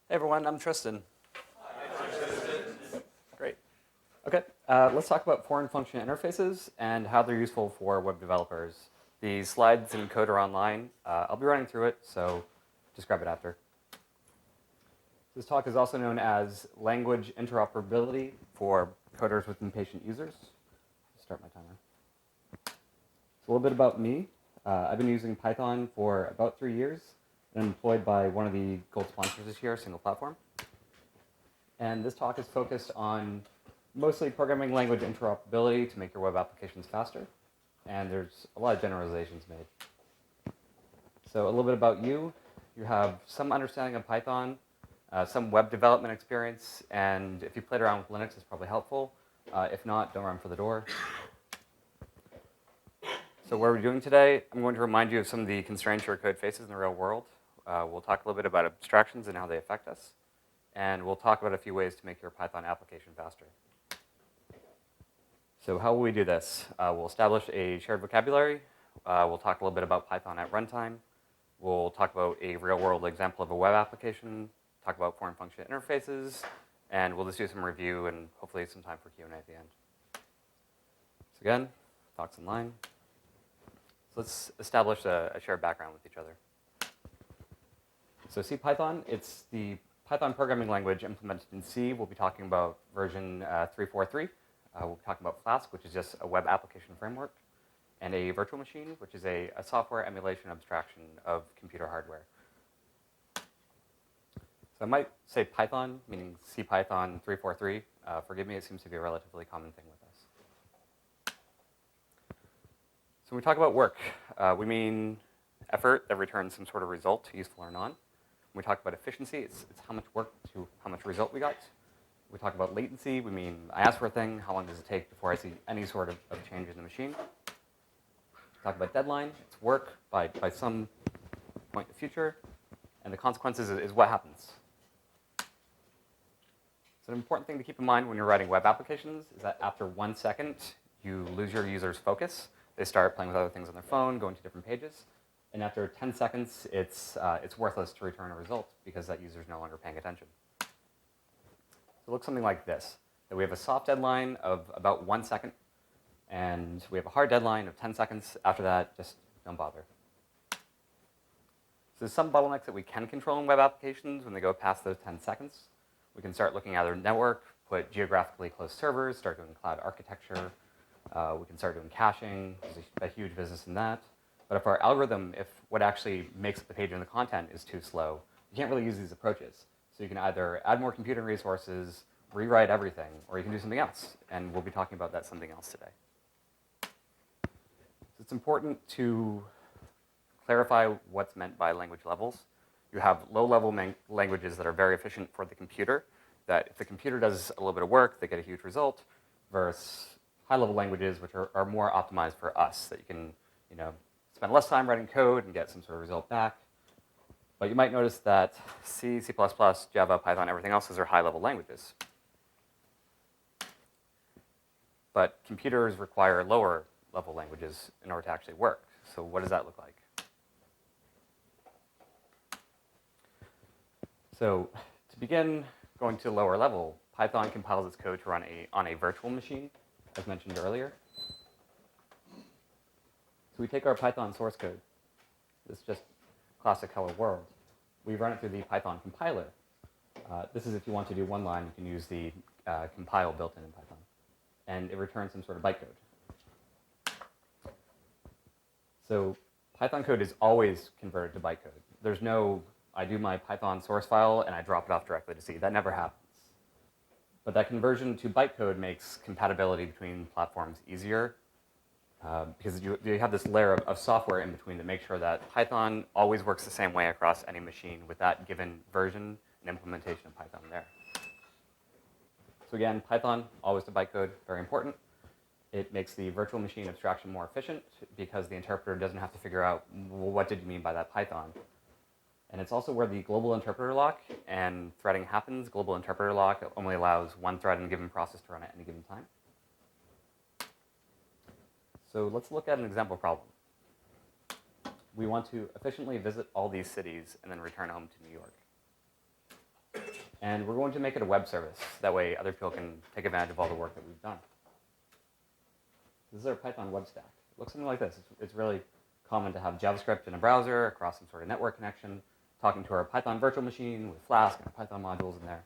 Hey everyone, I'm Tristan. Great. Okay, let's talk about foreign function interfaces and how they're useful for web developers. The slides and code are online. I'll be running through it, so just grab it after. This talk is also known as language interoperability for coders with impatient users. Start my timer. So a little bit about me. I've been using Python for about 3 years. I'm employed by one of the gold sponsors this year, Single Platform. And this talk is focused on mostly programming language interoperability to make your web applications faster. And there's a lot of generalizations made. So a little bit about you. You have some understanding of Python, some web development experience, and if you played around with Linux, it's probably helpful. If not, don't run for the door. So what are we doing today? I'm going to remind you of some of the constraints your code faces in the real world. We'll talk a little bit about abstractions and how they affect us. And we'll talk about a few ways to make your Python application faster. So how will we do this? We'll establish a shared vocabulary. We'll talk a little bit about Python at runtime. We'll talk about a real-world example of a web application, talk about foreign function interfaces, and we'll just do some review and hopefully some time for Q&A at the end. So again, talks online. So let's establish a shared background with each other. So CPython, it's the Python programming language implemented in C. We'll be talking about version 3.4.3. We'll be talking about Flask, which is just a web application framework, and a virtual machine, which is a software emulation abstraction of computer hardware. So I might say Python, meaning CPython 3.4.3. Forgive me, it seems to be a relatively common thing with us. So when we talk about work, we mean effort that returns some sort of result, useful or non. When we talk about efficiency, it's how much work to how much result we got. We talk about latency, we mean I ask for a thing, how long does it take before I see any sort of change in the machine? We talk about deadline, it's work by some point in the future, and the consequences is what happens. So an important thing to keep in mind when you're writing web applications is that after 1 second, you lose your user's focus. They start playing with other things on their phone, going to different pages. And after 10 seconds, it's worthless to return a result because that user is no longer paying attention. So it looks something like this. That we have a soft deadline of about 1 second, and we have a hard deadline of 10 seconds. After that, just don't bother. So there's some bottlenecks that we can control in web applications when they go past those 10 seconds. We can start looking at our network, put geographically close servers, start doing cloud architecture. We can start doing caching. There's a huge business in that. But if our algorithm, if what actually makes up the page and the content is too slow, you can't really use these approaches. So you can either add more computing resources, rewrite everything, or you can do something else. And we'll be talking about that something else today. So it's important to clarify what's meant by language levels. You have low-level languages that are very efficient for the computer, that if the computer does a little bit of work, they get a huge result, versus high-level languages, which are more optimized for us, that you can spend less time writing code and get some sort of result back. But you might notice that C, C++, Java, Python, everything else, those are high-level languages. But computers require lower-level languages in order to actually work. So what does that look like? So to begin going to lower level, Python compiles its code to run on a virtual machine, as mentioned earlier. So we take our Python source code. This is just classic hello world. We run it through the Python compiler. This is if you want to do one line, you can use the compile built-in Python. And it returns some sort of bytecode. So Python code is always converted to bytecode. There's no, I do my Python source file and I drop it off directly to C. That never happens. But that conversion to bytecode makes compatibility between platforms easier. Because you have this layer of software in between to make sure that Python always works the same way across any machine with that given version and implementation of Python there. So again, Python, always to bytecode, very important. It makes the virtual machine abstraction more efficient because the interpreter doesn't have to figure out, well, what did you mean by that Python? And it's also where the global interpreter lock and threading happens. Global interpreter lock only allows one thread in a given process to run at any given time. So let's look at an example problem. We want to efficiently visit all these cities and then return home to New York. And we're going to make it a web service. That way other people can take advantage of all the work that we've done. This is our Python web stack. It looks something like this. It's really common to have JavaScript in a browser across some sort of network connection, talking to our Python virtual machine with Flask and Python modules in there.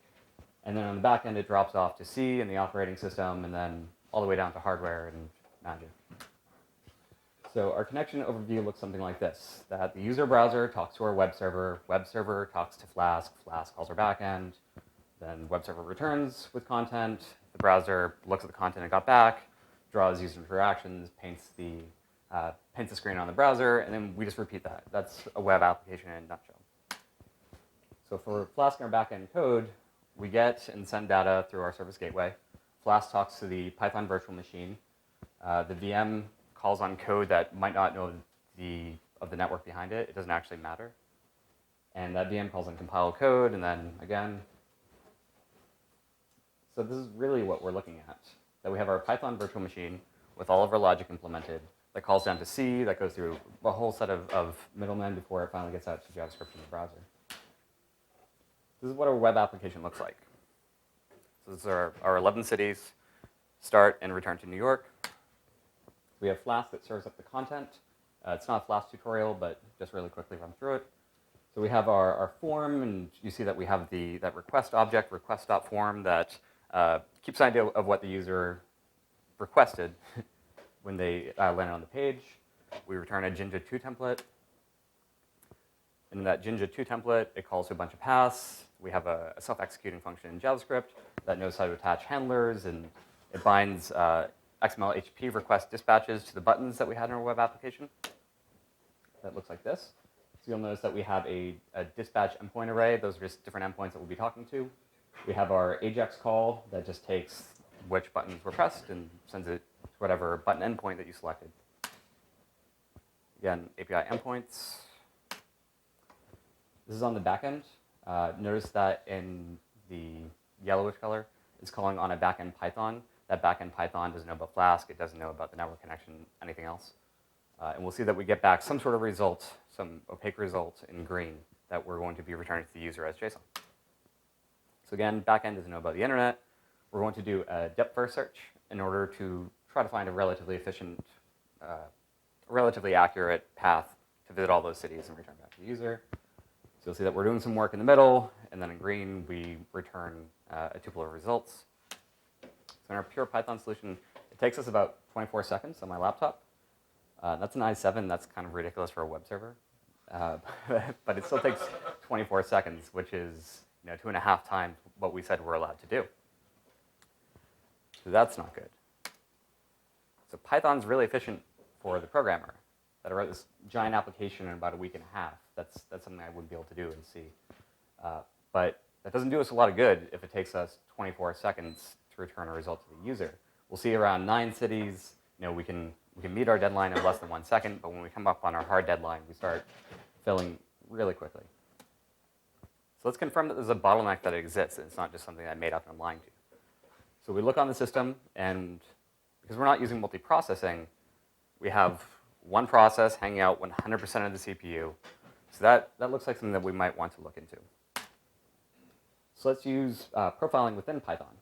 And then on the back end, it drops off to C in the operating system, and then all the way down to hardware and Magic. So our connection overview looks something like this, that the user browser talks to our web server talks to Flask calls our backend, then web server returns with content, the browser looks at the content it got back, draws user interactions, paints the screen on the browser, and then we just repeat that. That's a web application in a nutshell. So for Flask and our backend code, we get and send data through our service gateway. Flask talks to the Python virtual machine. The VM calls on code that might not know of the network behind it. It doesn't actually matter. And that VM calls on compiled code, and then again. So this is really what we're looking at. That we have our Python virtual machine with all of our logic implemented that calls down to C, that goes through a whole set of middlemen before it finally gets out to JavaScript in the browser. This is what our web application looks like. So this is our 11 cities, start and return to New York. We have Flask that serves up the content. It's not a Flask tutorial, but just really quickly run through it. So we have our form, and you see that we have that request object, request.form, that keeps an idea of what the user requested when they landed on the page. We return a Jinja2 template. In that Jinja2 template, it calls to a bunch of paths. We have a self-executing function in JavaScript that knows how to attach handlers, and it binds XML HTTP request dispatches to the buttons that we had in our web application. That looks like this. So you'll notice that we have a dispatch endpoint array. Those are just different endpoints that we'll be talking to. We have our AJAX call that just takes which buttons were pressed and sends it to whatever button endpoint that you selected. Again, API endpoints. This is on the back end. Notice that in the yellowish color, it's calling on a backend Python. That backend Python doesn't know about Flask. It doesn't know about the network connection, anything else. And we'll see that we get back some sort of result, some opaque result in green that we're going to be returning to the user as JSON. So again, backend doesn't know about the internet. We're going to do a depth-first search in order to try to find a relatively efficient, relatively accurate path to visit all those cities and return back to the user. So you'll see that we're doing some work in the middle, and then in green, we return a tuple of results. So in our pure Python solution, it takes us about 24 seconds on my laptop. That's an i7. That's kind of ridiculous for a web server. But it still takes 24 seconds, which is 2.5 times what we said we're allowed to do. So that's not good. So Python's really efficient for the programmer. That I wrote this giant application in about a week and a half. That's something I wouldn't be able to do in C. But that doesn't do us a lot of good if it takes us 24 seconds to return a result to the user. We'll see around 9 cities, we can meet our deadline in less than 1 second, but when we come up on our hard deadline, we start filling really quickly. So let's confirm that there's a bottleneck that exists, and it's not just something I made up and I'm lying to. So we look on the system, and because we're not using multiprocessing, we have one process hanging out 100% of the CPU. So that looks like something that we might want to look into. So let's use profiling within Python.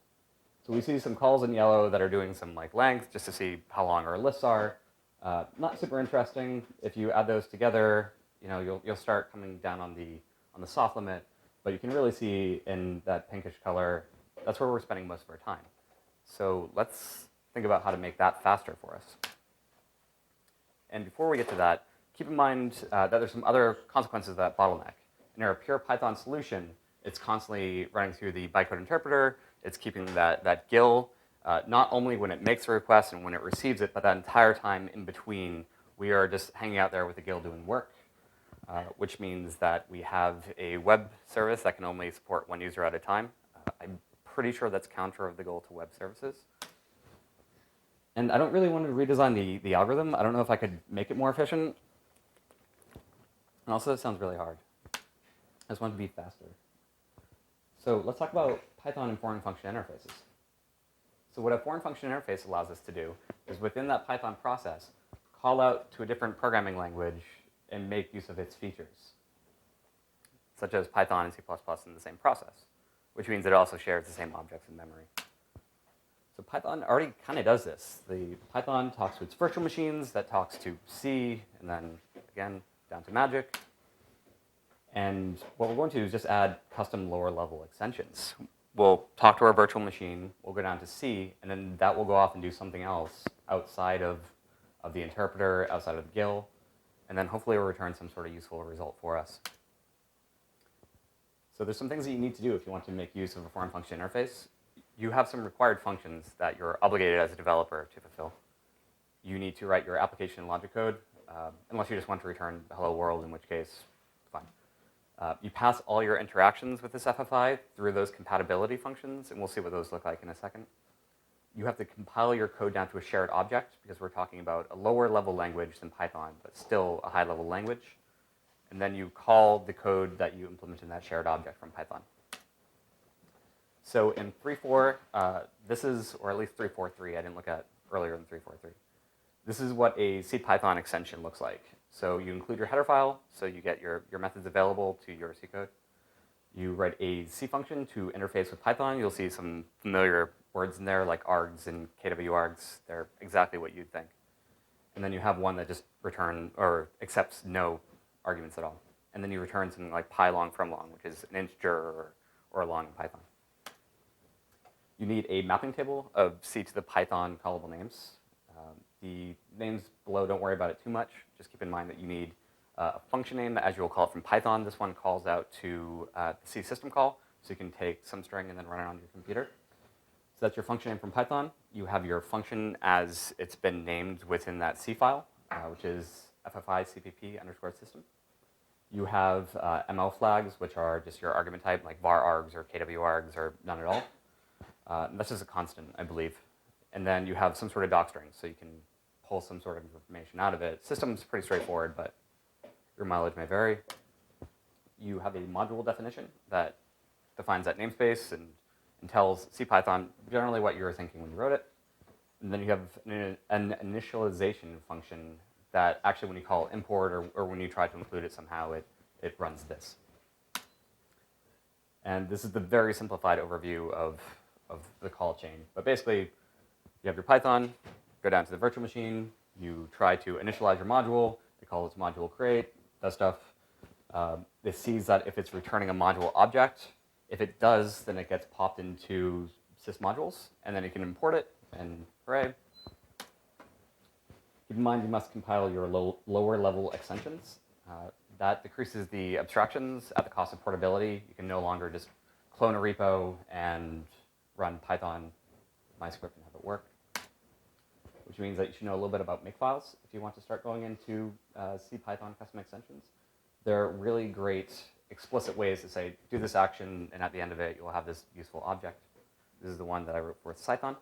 So we see some calls in yellow that are doing some length just to see how long our lists are. Not super interesting. If you add those together, you'll start coming down on the soft limit. But you can really see in that pinkish color, that's where we're spending most of our time. So let's think about how to make that faster for us. And before we get to that, keep in mind that there's some other consequences of that bottleneck. In our pure Python solution, it's constantly running through the bytecode interpreter. It's keeping that GIL, not only when it makes a request and when it receives it, but that entire time in between, we are just hanging out there with the GIL doing work, which means that we have a web service that can only support one user at a time. I'm pretty sure that's counter of the goal to web services. And I don't really want to redesign the algorithm. I don't know if I could make it more efficient. And also, it sounds really hard. I just want it to be faster. So let's talk about Python and foreign function interfaces. So what a foreign function interface allows us to do is within that Python process, call out to a different programming language and make use of its features, such as Python and C++ in the same process. which means it also shares the same objects in memory. So Python already kind of does this. The Python talks to its virtual machines, that talks to C, and then again down to magic. And what we're going to do is just add custom lower level extensions. We'll talk to our virtual machine, we'll go down to C, and then that will go off and do something else outside of the interpreter, outside of the GIL, and then hopefully it will return some sort of useful result for us. So there's some things that you need to do if you want to make use of a foreign function interface. You have some required functions that you're obligated as a developer to fulfill. You need to write your application logic code, unless you just want to return hello world, in which case, fine. You pass all your interactions with this FFI through those compatibility functions, and we'll see what those look like in a second. You have to compile your code down to a shared object, because we're talking about a lower level language than Python, but still a high level language. And then you call the code that you implement in that shared object from Python. So in 3.4, this is, or at least 3.4.3, I didn't look at earlier in 3.4.3. This is what a CPython extension looks like. So you include your header file, so you get your methods available to your C code. You write a C function to interface with Python. You'll see some familiar words in there like args and kwargs. They're exactly what you'd think. And then you have one that just returns or accepts no arguments at all. And then you return something like pylong from long, which is an integer or a long in Python. You need a mapping table of C to the Python callable names. The names below, don't worry about it too much. Just keep in mind that you need a function name, as you will call it from Python. This one calls out to the C system call, so you can take some string and then run it on your computer. So that's your function name from Python. You have your function as it's been named within that C file, which is FFI CPP _ system. You have ML flags, which are just your argument type, like var args or kwargs or none at all. That's just a constant, I believe. And then you have some sort of doc string, so you can pull some sort of information out of it. System's pretty straightforward, but your mileage may vary. You have a module definition that defines that namespace and tells CPython generally what you were thinking when you wrote it. And then you have an initialization function that actually when you call import or when you try to include it somehow, it runs this. And this is the very simplified overview of the call chain. But basically, you have your Python, go down to the virtual machine, you try to initialize your module, it calls module create, does stuff. It sees that if it's returning a module object, if it does, then it gets popped into sysmodules, and then it can import it, and hooray. Keep in mind you must compile your lower level extensions. That decreases the abstractions at the cost of portability. You can no longer just clone a repo and run Python MyScript and have it work, which means that you should know a little bit about makefiles if you want to start going into CPython custom extensions. They're really great explicit ways to say, do this action, and at the end of it, you'll have this useful object. This is the one that I wrote for Python.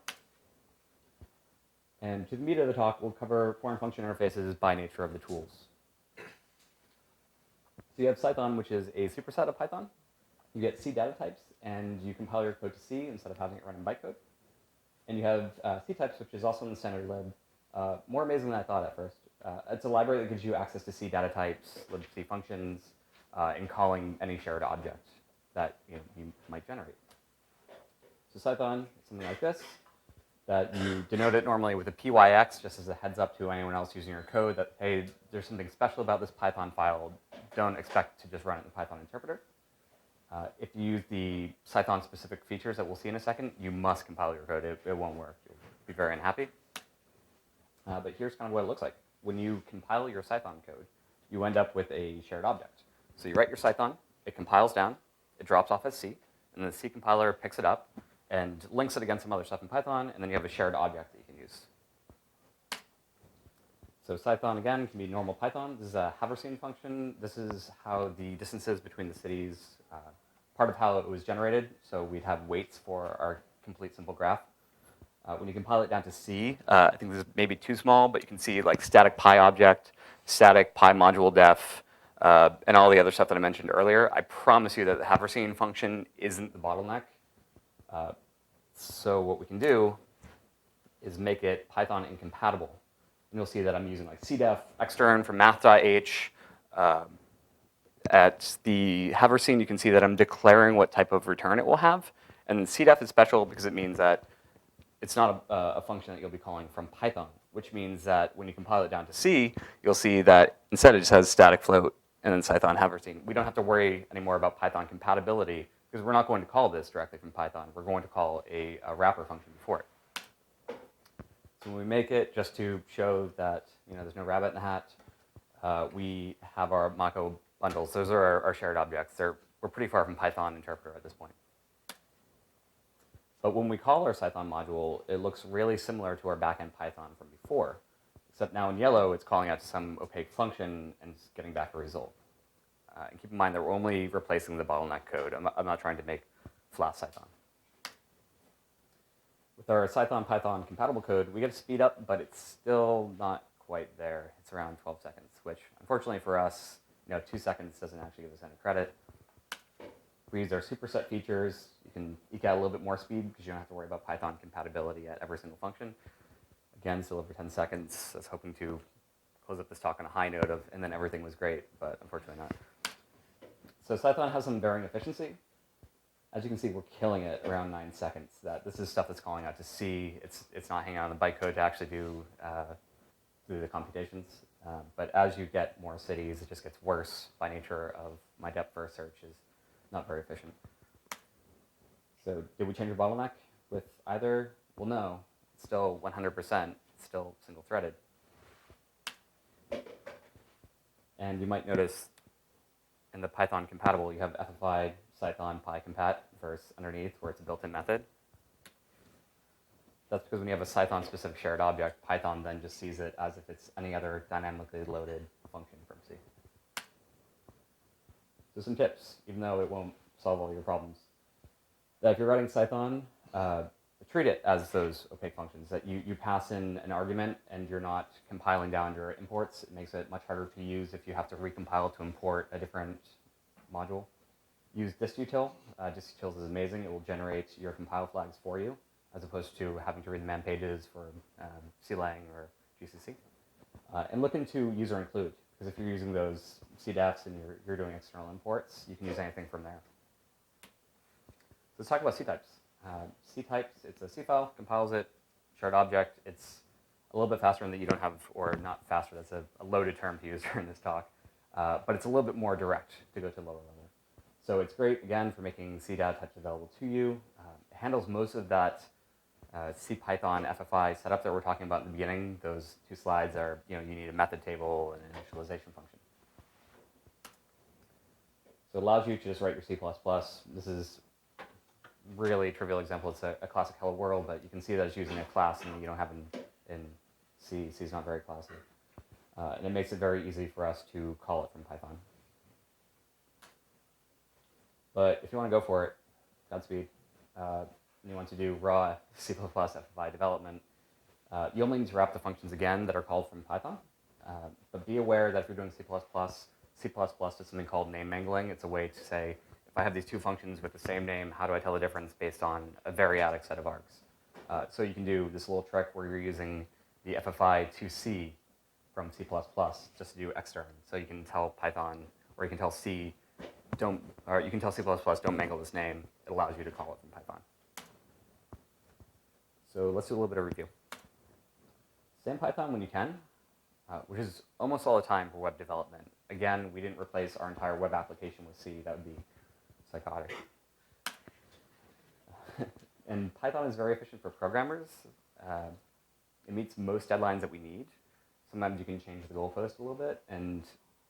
And to the meat of the talk, we'll cover foreign function interfaces by nature of the tools. So you have Python, which is a superset of Python. You get C data types, and you compile your code to C instead of having it run in bytecode. And you have C types, which is also in the standard lib. More amazing than I thought at first. It's a library that gives you access to C data types, libc functions, and calling any shared object that you might generate. So Python is something like this, that you denote it normally with a pyx, just as a heads up to anyone else using your code that, hey, there's something special about this Python file. Don't expect to just run it in the Python interpreter. If you use the Python-specific features that we'll see in a second, you must compile your code. It won't work. You'll be very unhappy. But here's kind of what it looks like. When you compile your Python code, you end up with a shared object. So you write your Python, it compiles down, it drops off as C, and the C compiler picks it up and links it against some other stuff in Python, and then you have a shared object that you can use. So Python, again, can be normal Python. This is a Haversine function. This is how the distances between the cities, part of how it was generated. So we'd have weights for our complete simple graph. When you compile it down to C, I think this is maybe too small, but you can see like static pi object, static pi module def, and all the other stuff that I mentioned earlier. I promise you that the Haversine function isn't the bottleneck. So what we can do is make it Python incompatible. And you'll see that I'm using like cdef, extern from math.h, at the header scene, you can see that I'm declaring what type of return it will have. And CDEF is special because it means that it's not a function that you'll be calling from Python, which means that when you compile it down to C, you'll see that instead it just has static float and then Python header scene. We don't have to worry anymore about Python compatibility because we're not going to call this directly from Python. We're going to call a wrapper function before it. So when we make it, just to show that there's no rabbit in the hat, we have our Mako bundles. Those are our shared objects. We're pretty far from Python interpreter at this point. But when we call our Python module, it looks really similar to our backend Python from before, except now in yellow, it's calling out to some opaque function and getting back a result. And keep in mind that we're only replacing the bottleneck code. I'm not trying to make fast Python. With our Python compatible code, we get a speed up, but it's still not quite there. It's around 12 seconds, which unfortunately for us, 2 seconds doesn't actually give us any credit. If we use our superset features, you can eke out a little bit more speed because you don't have to worry about Python compatibility at every single function. Again, still over 10 seconds. I was hoping to close up this talk on a high note of, and then everything was great, but unfortunately not. So Python has some varying efficiency. As you can see, we're killing it around 9 seconds. This is stuff that's calling out to C. It's not hanging out on the bytecode to actually do the computations. But as you get more cities, it just gets worse by nature of my depth first search is not very efficient. So did we change the bottleneck with either? Well, no. It's still 100%. It's still single-threaded. And you might notice in the Python compatible, you have FFI, Python, PyCompat versus underneath where it's a built-in method. That's because when you have a Python-specific shared object, Python then just sees it as if it's any other dynamically loaded function from C. So some tips, even though it won't solve all your problems. That if you're writing Python, treat it as those opaque functions, that you pass in an argument and you're not compiling down your imports. It makes it much harder to use if you have to recompile to import a different module. Use distutil. Distutil is amazing. It will generate your compile flags for you, as opposed to having to read the man pages for CLang or GCC. And look into user include, because if you're using those CDEFs and you're doing external imports, you can use anything from there. Let's talk about C-types. C-types, it's a C file, compiles it, shared object. It's a little bit faster in that you don't have, or not faster, that's a loaded term to use during this talk, but it's a little bit more direct to go to lower level. So it's great, again, for making CDAD touch available to you. It handles most of that CPython FFI setup that we're talking about in the beginning. Those 2 slides are, you need a method table and an initialization function. So it allows you to just write your C++. This is really trivial example. It's a classic hello world, but you can see that it's using a class and you don't have in C. C is not very classy. And it makes it very easy for us to call it from Python. But if you want to go for it, Godspeed. You want to do raw C++ FFI development, you only need to wrap the functions again that are called from Python. But be aware that if you're doing C++, C++ does something called name mangling. It's a way to say, if I have these 2 functions with the same name, how do I tell the difference based on a variadic set of args? So you can do this little trick where you're using the FFI to C from C++ just to do extern. So you can tell Python, or you can tell C, you can tell C++, don't mangle this name. It allows you to call it from Python. So let's do a little bit of review. Stay in Python when you can, which is almost all the time for web development. Again, we didn't replace our entire web application with C. That would be psychotic. And Python is very efficient for programmers. It meets most deadlines that we need. Sometimes you can change the goalpost a little bit and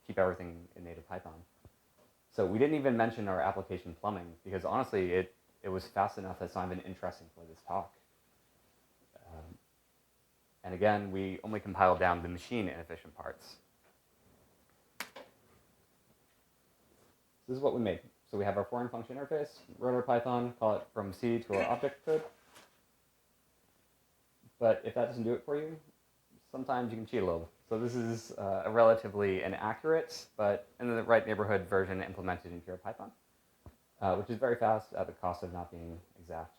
keep everything in native Python. So we didn't even mention our application plumbing, because honestly, it was fast enough that it's not even interesting for this talk. And again, we only compiled down the machine inefficient parts. This is what we made. So we have our foreign function interface, wrote our Python, call it from C to our object code. But if that doesn't do it for you, sometimes you can cheat a little. So this is a relatively inaccurate, but in the right neighborhood version implemented into your Python, which is very fast at the cost of not being exact.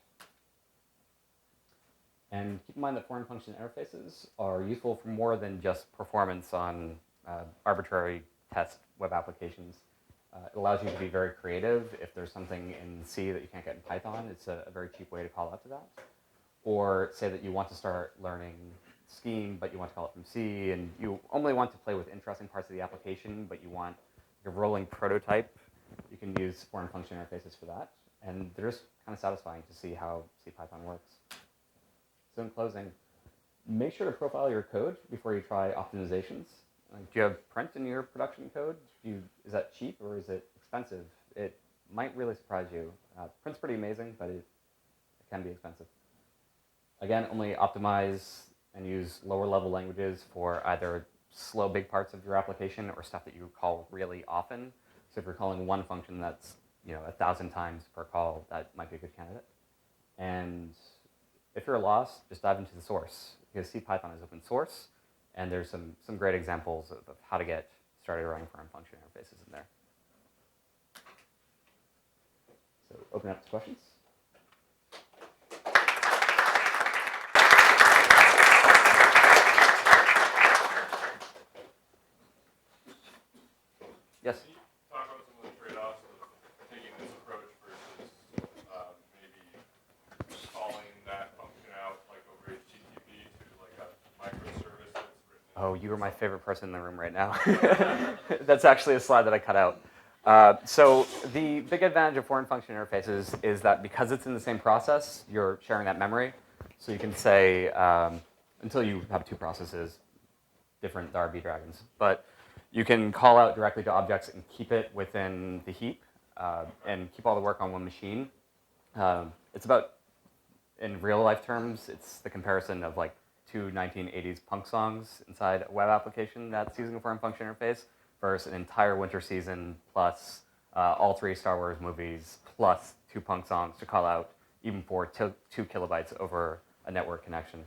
And keep in mind that foreign function interfaces are useful for more than just performance on arbitrary test web applications. It allows you to be very creative. If there's something in C that you can't get in Python, it's a very cheap way to call out to that. Or say that you want to start learning Scheme, but you want to call it from C, and you only want to play with interesting parts of the application, but you want a rolling prototype. You can use foreign function interfaces for that. And they're just kind of satisfying to see how CPython works. So in closing, make sure to profile your code before you try optimizations. Do you have print in your production code? Is that cheap or is it expensive? It might really surprise you. Print's pretty amazing, but it can be expensive. Again, only optimize and use lower level languages for either slow big parts of your application or stuff that you call really often. So if you're calling one function that's 1,000 times per call, that might be a good candidate. And if you're lost, just dive into the source, because CPython is open source, and there's some great examples of how to get started writing foreign function interfaces in there. So open up to questions. Yes? Can you talk about some of the trade-offs of taking this approach versus maybe calling that function out like over HTTP to like a microservice that's written? Oh, you are my favorite person in the room right now. That's actually a slide that I cut out. So the big advantage of foreign function interfaces is that because it's in the same process, you're sharing that memory. So you can say, until you have two processes, different RB dragons. But you can call out directly to objects and keep it within the heap and keep all the work on one machine. It's about, in real life terms, it's the comparison of like two 1980s punk songs inside a web application that's using a foreign function interface versus an entire winter season plus all 3 Star Wars movies plus 2 punk songs to call out even for 2 kilobytes over a network connection.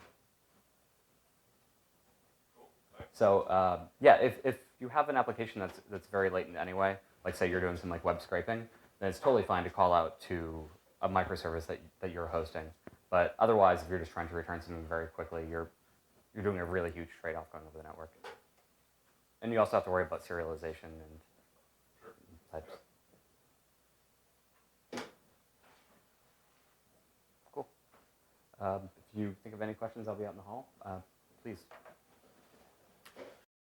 So yeah, if you have an application that's very latent anyway, like say you're doing some like web scraping, then it's totally fine to call out to a microservice that you're hosting. But otherwise, if you're just trying to return something very quickly, you're doing a really huge trade-off going over the network. And you also have to worry about serialization and types. Cool. If you think of any questions, I'll be out in the hall. Please.